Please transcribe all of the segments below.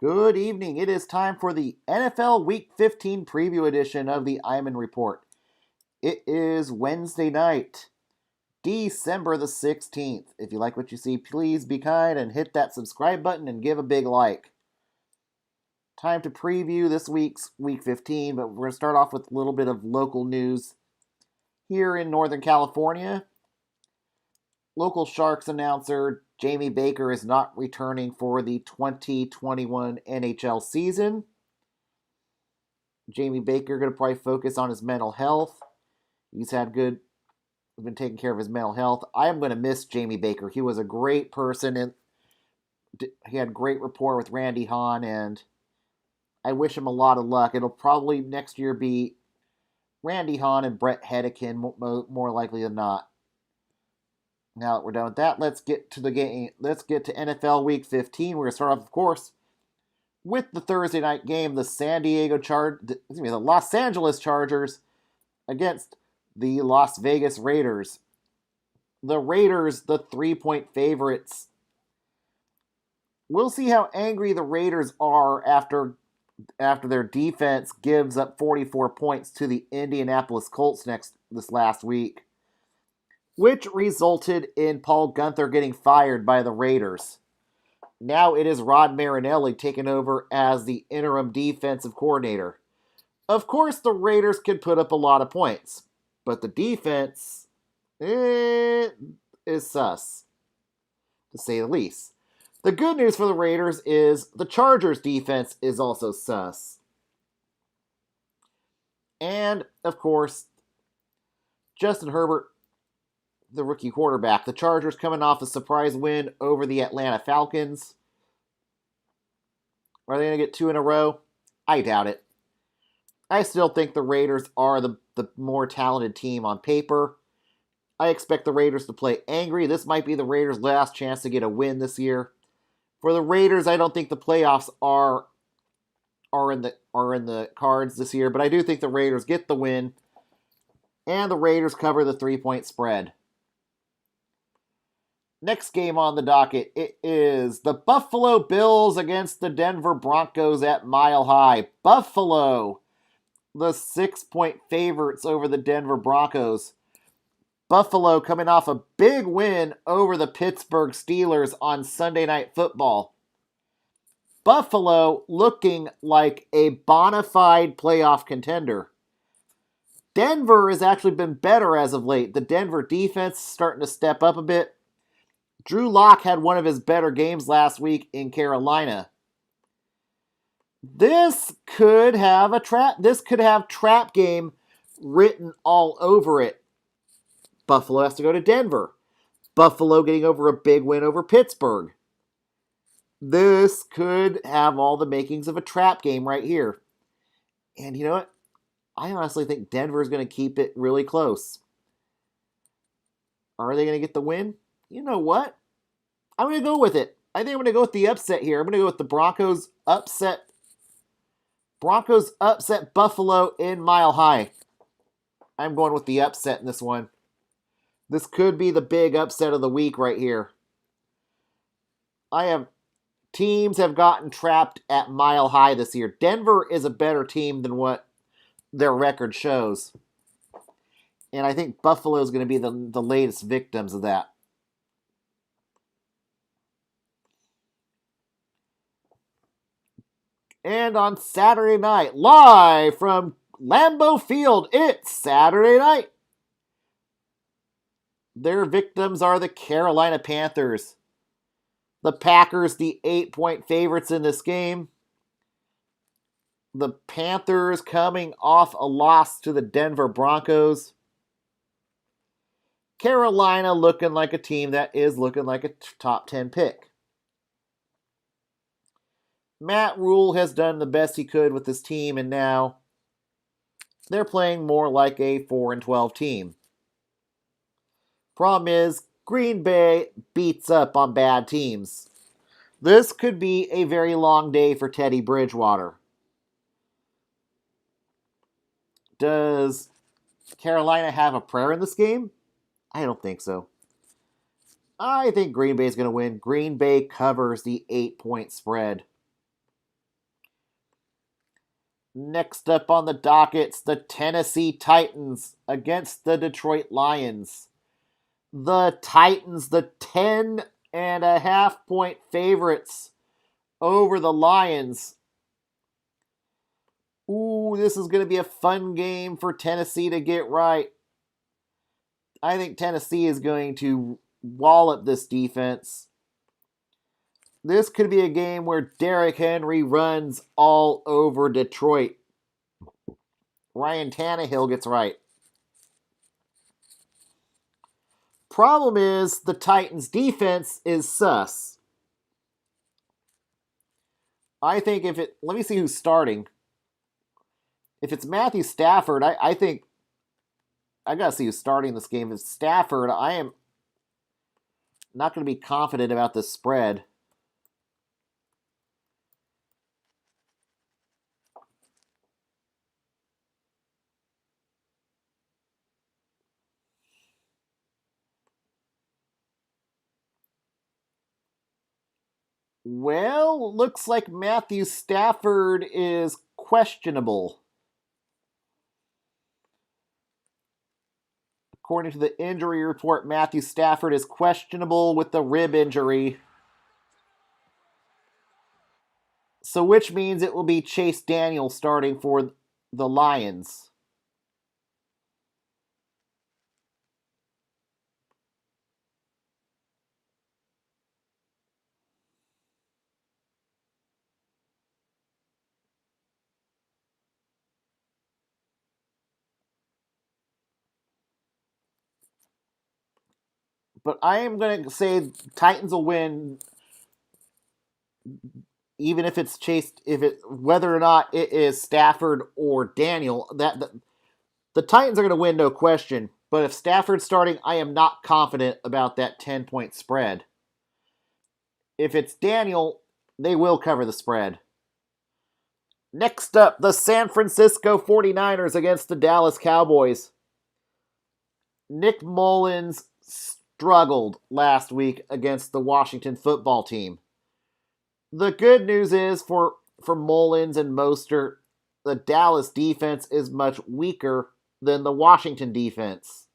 Good evening. It is time for the NFL Week 15 preview edition of the Iman Report. It is Wednesday night, December the 16th. If you like what you see, please be kind and hit that subscribe button and give a big like. Time to preview this week's Week 15, but we're going to start off with a little bit of local news. Here in Northern California, local Sharks announcer Jamie Baker is not returning for the 2021 NHL season. Jamie Baker going to probably focus on his mental health. He's been taking care of his mental health. I am going to miss Jamie Baker. He was a great person and he had great rapport with Randy Hahn, and I wish him a lot of luck. It'll probably next year be Randy Hahn and Brett Hedican more likely than not. Now that we're done with that, let's get to the game. Let's get to NFL Week 15. We're going to start off, of course, with the Thursday night game, the Los Angeles Chargers against the Las Vegas Raiders. The Raiders, the 3-point favorites. We'll see how angry the Raiders are after their defense gives up 44 points to the Indianapolis Colts this last week, which resulted in Paul Guenther getting fired by the Raiders. Now it is Rod Marinelli taking over as the interim defensive coordinator. Of course, the Raiders can put up a lot of points, but the defense is sus, to say the least. The good news for the Raiders is the Chargers' defense is also sus. And, of course, Justin Herbert, the rookie quarterback. The Chargers coming off a surprise win over the Atlanta Falcons. Are they going to get 2 in a row? I doubt it. I still think the Raiders are the more talented team on paper. I expect the Raiders to play angry. This might be the Raiders' last chance to get a win this year. For the Raiders, I don't think the playoffs are in the cards this year, but I do think the Raiders get the win, and the Raiders cover the 3-point spread. Next game on the docket, it is the Buffalo Bills against the Denver Broncos at Mile High. Buffalo, the 6-point favorites over the Denver Broncos. Buffalo coming off a big win over the Pittsburgh Steelers on Sunday Night Football. Buffalo looking like a bona fide playoff contender. Denver has actually been better as of late. The Denver defense is starting to step up a bit. Drew Lock had one of his better games last week in Carolina. This could have trap game written all over it. Buffalo has to go to Denver. Buffalo getting over a big win over Pittsburgh. This could have all the makings of a trap game right here. And you know what? I honestly think Denver is going to keep it really close. Are they going to get the win? You know what? I'm going to go with it. I think I'm going to go with the upset here. I'm going to go with the Broncos upset. Broncos upset Buffalo in Mile High. I'm going with the upset in this one. This could be the big upset of the week right here. Teams have gotten trapped at Mile High this year. Denver is a better team than what their record shows. And I think Buffalo is going to be the latest victims of that. And on Saturday night, live from Lambeau Field, it's Saturday night. Their victims are the Carolina Panthers. The Packers, the 8-point favorites in this game. The Panthers coming off a loss to the Denver Broncos. Carolina looking like a team that is looking like a top 10 pick. Matt Rule has done the best he could with this team, and now they're playing more like a 4-12 team. Problem is, Green Bay beats up on bad teams. This could be a very long day for Teddy Bridgewater. Does Carolina have a prayer in this game? I don't think so. I think Green Bay is going to win. Green Bay covers the 8-point spread. Next up on the docket's the Tennessee Titans against the Detroit Lions. The Titans, the 10.5 point favorites over the Lions. Ooh, this is going to be a fun game for Tennessee to get right. I think Tennessee is going to wallop this defense. This could be a game where Derrick Henry runs all over Detroit. Ryan Tannehill gets right. Problem is, the Titans' defense is sus. I think let me see who's starting. If it's Matthew Stafford, I think I gotta see who's starting this game. If it's Stafford, I am not going to be confident about the spread. Well, looks like Matthew Stafford is questionable. According to the injury report, Matthew Stafford is questionable with the rib injury. So which means it will be Chase Daniel starting for the Lions. But I am going to say Titans will win, even if it's Chase, whether or not it is Stafford or Daniel. The Titans are going to win, no question. But if Stafford's starting, I am not confident about that 10-point spread. If it's Daniel, they will cover the spread. Next up, the San Francisco 49ers against the Dallas Cowboys. Nick Mullins struggled last week against the Washington football team. The good news is for Mullins and Mostert, the Dallas defense is much weaker than the Washington defense.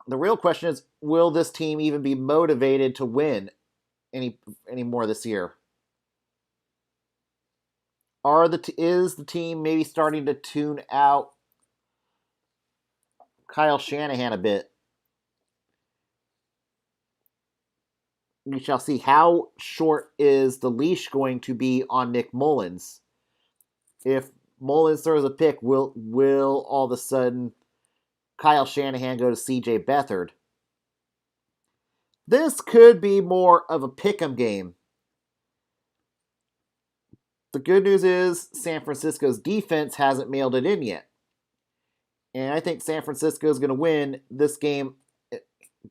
The real question is, will this team even be motivated to win any more this year? Is the team maybe starting to tune out Kyle Shanahan a bit? We shall see. How short is the leash going to be on Nick Mullins? If Mullins throws a pick, will all of a sudden Kyle Shanahan go to CJ Beathard? This could be more of a pick'em game. The good news is San Francisco's defense hasn't mailed it in yet. And I think San Francisco is going to win this game,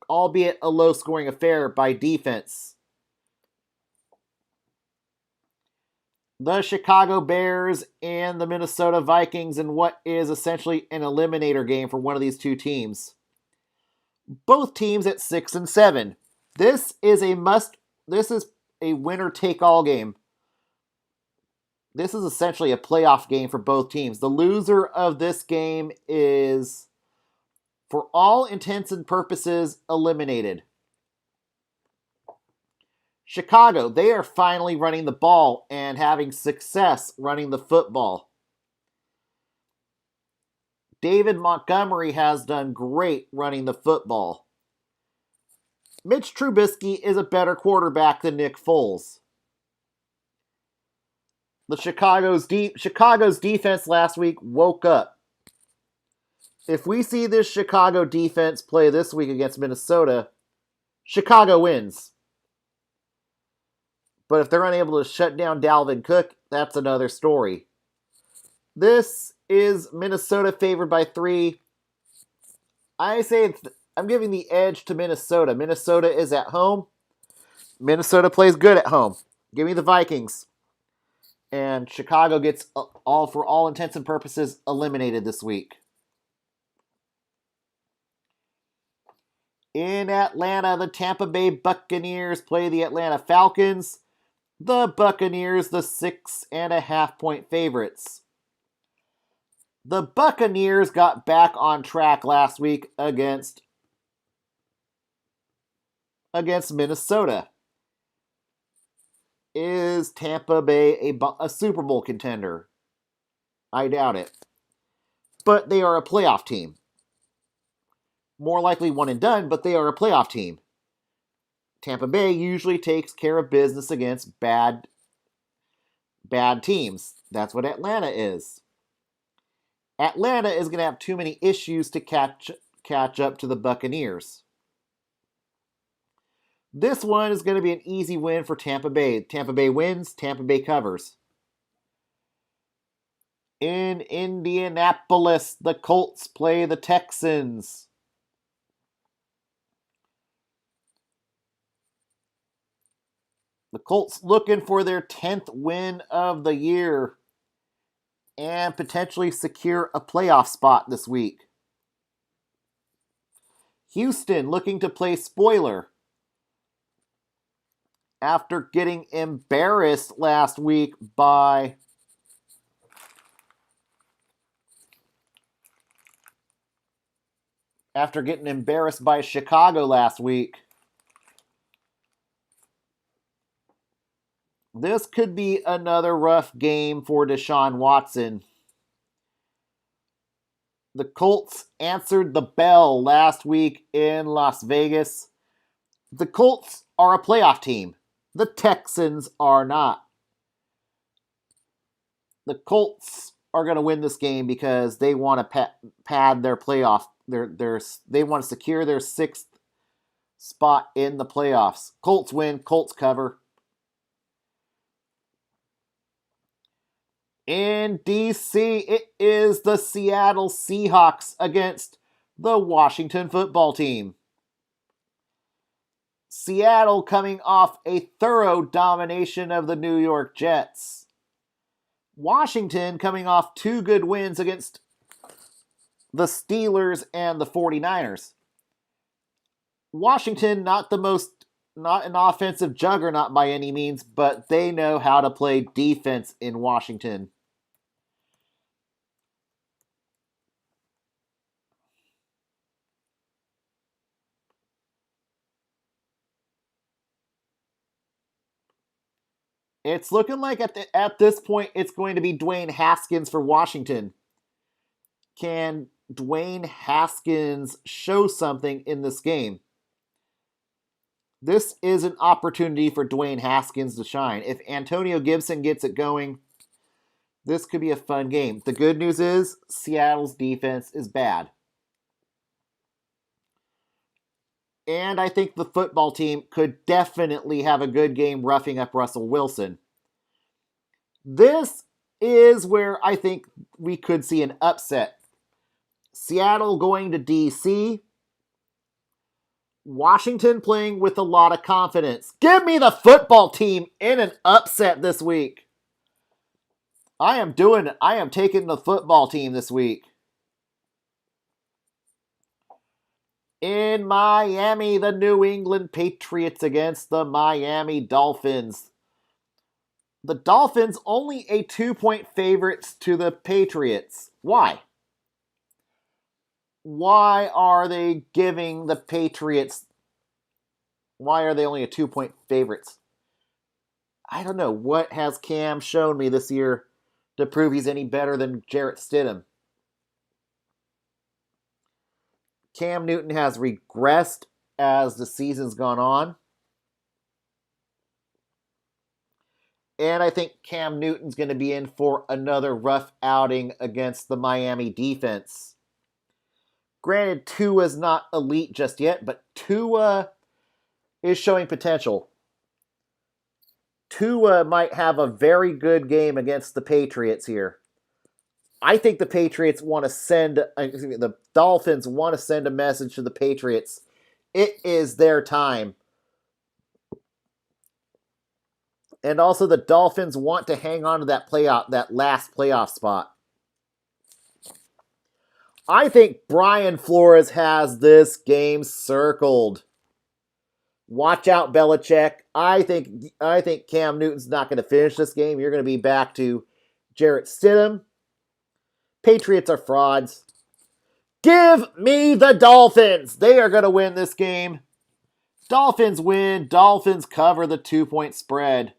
albeit a low-scoring affair, by defense. The Chicago Bears and the Minnesota Vikings in what is essentially an eliminator game for one of these two teams. Both teams at 6-7. This is a winner-take-all game. This is essentially a playoff game for both teams. The loser of this game is, for all intents and purposes, eliminated. Chicago, they are finally running the ball and having success running the football. David Montgomery has done great running the football. Mitch Trubisky is a better quarterback than Nick Foles. Chicago's defense last week woke up. If we see this Chicago defense play this week against Minnesota, Chicago wins. But if they're unable to shut down Dalvin Cook, that's another story. This is Minnesota favored by 3. I say I'm giving the edge to Minnesota. Minnesota is at home. Minnesota plays good at home. Give me the Vikings. And Chicago gets, for all intents and purposes, eliminated this week. In Atlanta, the Tampa Bay Buccaneers play the Atlanta Falcons. The Buccaneers, the 6.5-point favorites. The Buccaneers got back on track last week against Minnesota. Is Tampa Bay a Super Bowl contender? I doubt it. But they are a playoff team. More likely one and done, but they are a playoff team. Tampa Bay usually takes care of business against bad teams. That's what Atlanta is. Atlanta is going to have too many issues to catch up to the Buccaneers. This one is going to be an easy win for Tampa Bay. Tampa Bay wins, Tampa Bay covers. In Indianapolis, the Colts play the Texans. The Colts looking for their 10th win of the year and potentially secure a playoff spot this week. Houston looking to play spoiler after getting embarrassed last week by Chicago last week. This could be another rough game for Deshaun Watson. The Colts answered the bell last week in Las Vegas. The Colts are a playoff team. The Texans are not. The Colts are going to win this game because they want to pad their playoff. They want to secure their 6th spot in the playoffs. Colts win. Colts cover. In D.C., it is the Seattle Seahawks against the Washington football team. Seattle coming off a thorough domination of the New York Jets. Washington coming off 2 good wins against the Steelers and the 49ers. Washington, not an offensive juggernaut by any means, but they know how to play defense in Washington. It's looking like at this point it's going to be Dwayne Haskins for Washington. Can Dwayne Haskins show something in this game? This is an opportunity for Dwayne Haskins to shine. If Antonio Gibson gets it going, this could be a fun game. The good news is Seattle's defense is bad. And I think the football team could definitely have a good game roughing up Russell Wilson. This is where I think we could see an upset. Seattle going to D.C. Washington playing with a lot of confidence. Give me the football team in an upset this week. I am taking the football team this week. In Miami, the New England Patriots against the Miami Dolphins. The Dolphins only a 2-point favorites to the Patriots. Why? Why are they giving the Patriots... Why are they only a 2-point favorites? I don't know. What has Cam shown me this year to prove he's any better than Jarrett Stidham? Cam Newton has regressed as the season's gone on. And I think Cam Newton's going to be in for another rough outing against the Miami defense. Granted, Tua's not elite just yet, but Tua is showing potential. Tua might have a very good game against the Patriots here. I think the Dolphins want to send a message to the Patriots. It is their time. And also the Dolphins want to hang on to that last playoff spot. I think Brian Flores has this game circled. Watch out, Belichick. I think Cam Newton's not going to finish this game. You're going to be back to Jarrett Stidham. Patriots are frauds. Give me the Dolphins. They are going to win this game. Dolphins win. Dolphins cover the 2-point spread.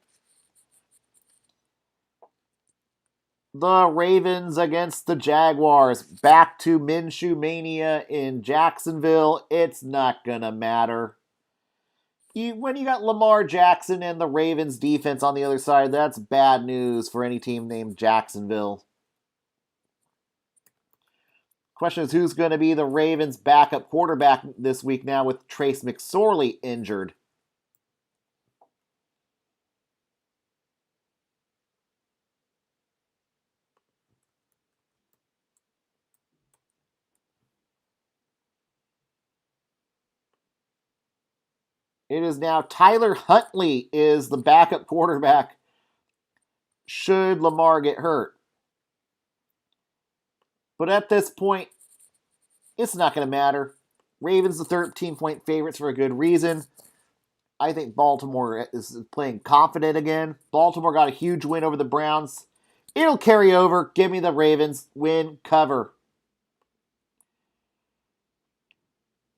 The Ravens against the Jaguars. Back to Minshew Mania in Jacksonville. It's not going to matter. When you got Lamar Jackson and the Ravens defense on the other side, that's bad news for any team named Jacksonville. Question is, who's going to be the Ravens' backup quarterback this week now with Trace McSorley injured? It is now Tyler Huntley is the backup quarterback should Lamar get hurt. But at this point, it's not going to matter. Ravens the 13-point favorites for a good reason. I think Baltimore is playing confident again. Baltimore got a huge win over the Browns. It'll carry over. Give me the Ravens. Win, cover.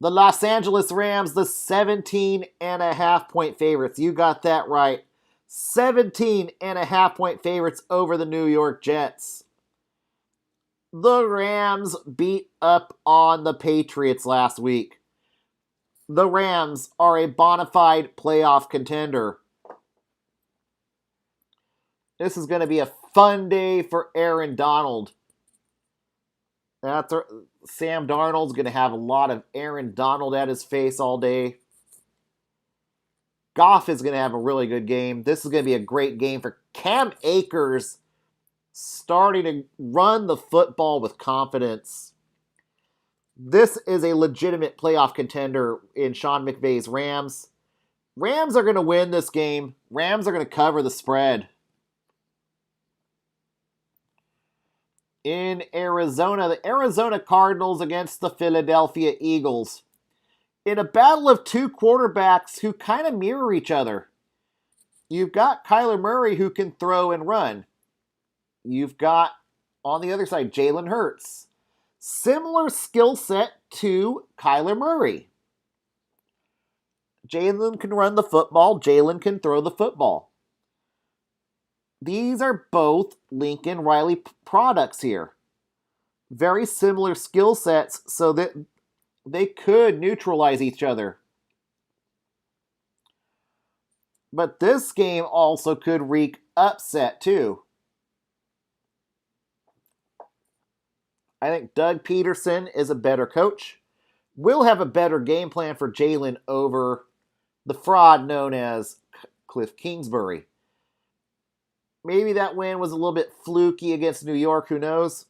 The Los Angeles Rams, the 17.5-point favorites. You got that right. 17.5-point favorites over the New York Jets. The Rams beat up on the Patriots last week. The Rams are a bona fide playoff contender. This is going to be a fun day for Aaron Donald. Sam Darnold's going to have a lot of Aaron Donald at his face all day. Goff is going to have a really good game. This is going to be a great game for Cam Akers, starting to run the football with confidence. This is a legitimate playoff contender in Sean McVay's Rams. Rams are going to win this game. Rams are going to cover the spread. In Arizona, the Arizona Cardinals against the Philadelphia Eagles. In a battle of two quarterbacks who kind of mirror each other. You've got Kyler Murray who can throw and run. You've got, on the other side, Jalen Hurts. Similar skill set to Kyler Murray. Jalen can run the football. Jalen can throw the football. These are both Lincoln Riley products here. Very similar skill sets so that they could neutralize each other. But this game also could wreak upset too. I think Doug Peterson is a better coach. Will have a better game plan for Jalen over the fraud known as Cliff Kingsbury. Maybe that win was a little bit fluky against New York, who knows?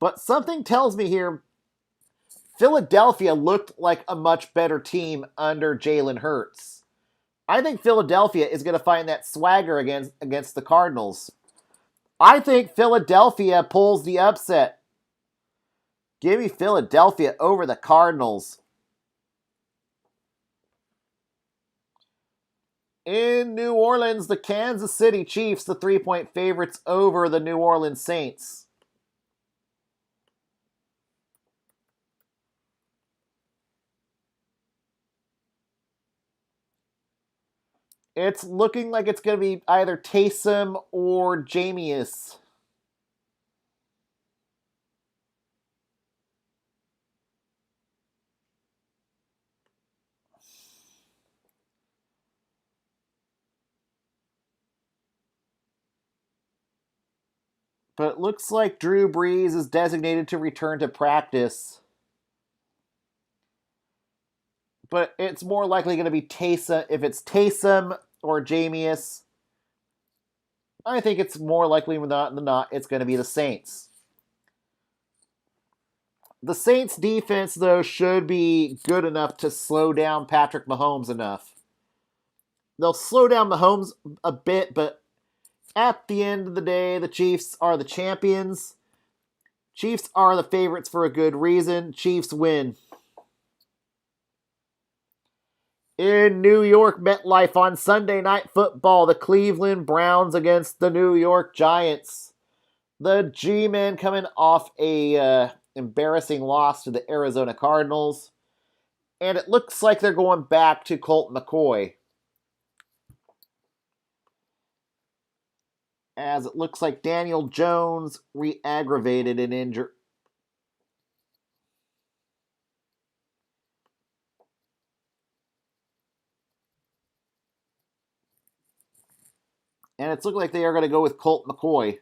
But something tells me here, Philadelphia looked like a much better team under Jalen Hurts. I think Philadelphia is going to find that swagger against the Cardinals. I think Philadelphia pulls the upset. Give me Philadelphia over the Cardinals. In New Orleans, the Kansas City Chiefs, the 3-point favorites over the New Orleans Saints. It's looking like it's going to be either Taysom or Jameis. But it looks like Drew Brees is designated to return to practice. But it's more likely going to be Taysom. If it's Taysom or Jameis, I think it's more likely than not it's going to be the Saints. The Saints defense, though, should be good enough to slow down Patrick Mahomes enough. They'll slow down Mahomes a bit, but at the end of the day, the Chiefs are the champions. Chiefs are the favorites for a good reason. Chiefs win. In New York MetLife on Sunday Night Football, the Cleveland Browns against the New York Giants. The G-Men coming off a embarrassing loss to the Arizona Cardinals. And it looks like they're going back to Colt McCoy. As it looks like Daniel Jones re-aggravated an injury. And it's looking like they are going to go with Colt McCoy.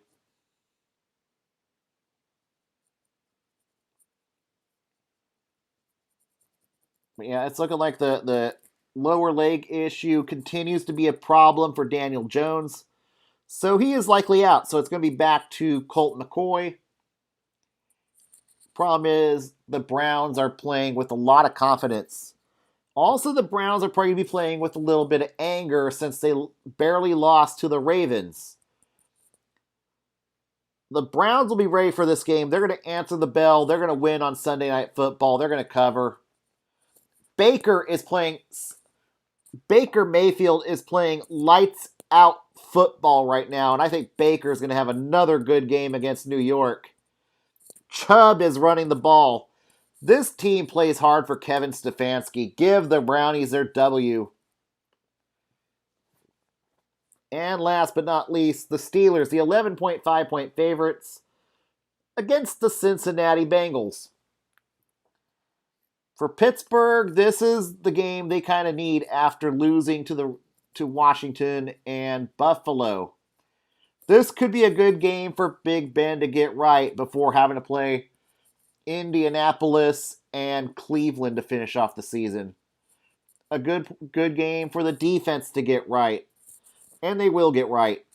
Yeah, it's looking like the lower leg issue continues to be a problem for Daniel Jones. So he is likely out. So it's going to be back to Colt McCoy. Problem is, the Browns are playing with a lot of confidence. Also, the Browns are probably going to be playing with a little bit of anger since they barely lost to the Ravens. The Browns will be ready for this game. They're going to answer the bell. They're going to win on Sunday Night Football. They're going to cover. Baker Mayfield is playing lights out football right now, and I think Baker is going to have another good game against New York. Chubb is running the ball. This team plays hard for Kevin Stefanski. Give the Brownies their W. And last but not least, the Steelers, the 11.5-point favorites against the Cincinnati Bengals. For Pittsburgh, this is the game they kind of need after losing to Washington and Buffalo. This could be a good game for Big Ben to get right before having to play Indianapolis and Cleveland to finish off the season. A good game for the defense to get right. And they will get right.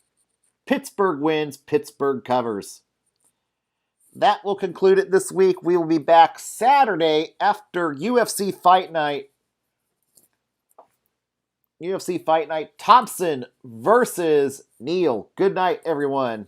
Pittsburgh wins, Pittsburgh covers. That will conclude it this week. We will be back Saturday after UFC Fight Night. UFC Fight Night, Thompson versus Neal. Good night, everyone.